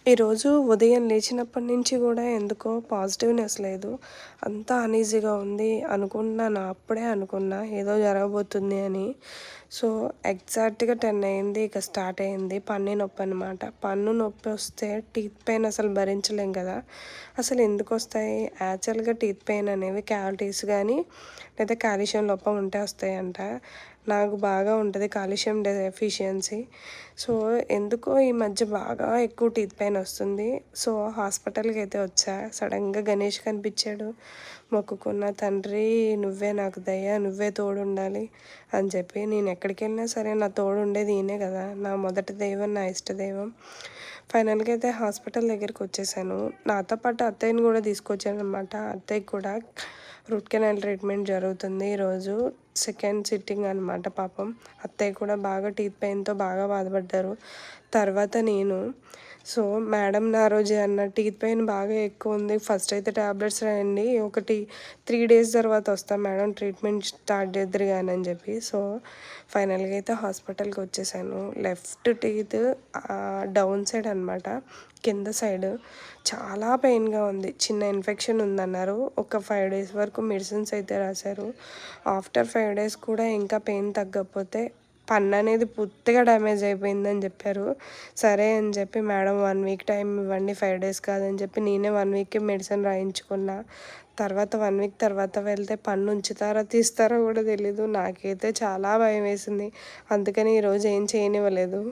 ఈరోజు ఉదయం లేచినప్పటి నుంచి కూడా ఎందుకో పాజిటివ్‌నెస్ లేదు. అంతా అన్‌ఈజీగా ఉంది. అనుకున్నాను, అప్పుడే అనుకున్నా ఏదో జరగబోతుంది అని. సో, ఎగ్జాక్ట్‌గా 10 అయింది. ఇక స్టార్ట్ అయింది పన్ను నొప్పి అనమాట. పన్ను నొప్పి వస్తే టీత్ పెయిన్ అసలు భరించలేం కదా! అసలు ఎందుకొస్తాయి? యాక్చువల్‌గా టీత్ పెయిన్ అనేవి క్యావిటీస్ గానీ, లేదా కాల్షియం లోపం ఉంటే వస్తాయంట. నాకు బాగా ఉంటది కాల్షియం డెఫిషియన్సీ. సో, ఎందుకో ఈ మధ్య బాగా ఎక్కువ టీత్ పెయిన్ వస్తుంది. సో, హాస్పిటల్‌కైతే వచ్చా. సడెన్‌గా గణేష్ కనిపిచ్చాడు. మొక్కుకున్న, తండ్రి నువ్వే నాకు దయ, నువ్వే తోడుండాలి అని చెప్పి. నేను ఎక్కడికెళ్ళినా సరే నా తోడుండేది ఈయనే కదా! నా మొదటి దైవం, నా ఇష్ట దైవం. ఫైనల్‌గా అయితే హాస్పిటల్ దగ్గరికొచ్చేసాను. నాతో పాటు అత్తయ్యని కూడా తీసుకొచ్చాననమాట. అత్తయ్యకి కూడా రూట్ కెనాల్ ట్రీట్మెంట్ జరుగుతుంది ఈరోజు. సెకండ్ సిట్టింగ్ అనమాట పాపం. అత్తయ్య కూడా బాగా టీత్ పెయిన్‌తో బాగా బాధపడ్డారు. తర్వాత నేను. సో, మేడం నా రోజే అన్న టీత్ పెయిన్ బాగా ఎక్కువుంది. ఫస్ట్ అయితే టాబ్లెట్స్ రాయండి. 3 డేస్ తర్వాత వస్తా మేడం ట్రీట్మెంట్ స్టార్ట్ చేద్దురు గాని అని చెప్పి. సో, ఫైనల్‌గా అయితే హాస్పిటల్‌కి వచ్చేసాను. లెఫ్ట్ టీత్ డౌన్ సైడ్ అనమాట. కింద సైడ్ చాలా పెయిన్‌గా ఉంది. చిన్న ఇన్ఫెక్షన్ ఉందన్నారు. ఒక 5 డేస్ వరకు మెడిసిన్స్ అయితే రాశారు. ఆఫ్టర్ 5 డేస్ కూడా ఇంకా పెయిన్ తగ్గకపోతే పన్ను అనేది పూర్తిగా డ్యామేజ్ అయిపోయిందని చెప్పారు. సరే అని చెప్పి మేడం 1 వీక్ టైం ఇవ్వండి, 5 డేస్ కాదని చెప్పి నేనే 1 వీక్‌కి మెడిసిన్ రాయించుకున్నా. తర్వాత 1 వీక్ తర్వాత వెళ్తే పన్ను ఉంచుతారో తీస్తారో కూడా తెలీదు. నాకైతే చాలా భయమేసింది. అందుకని ఈరోజు ఏం చేయనివ్వలేదు.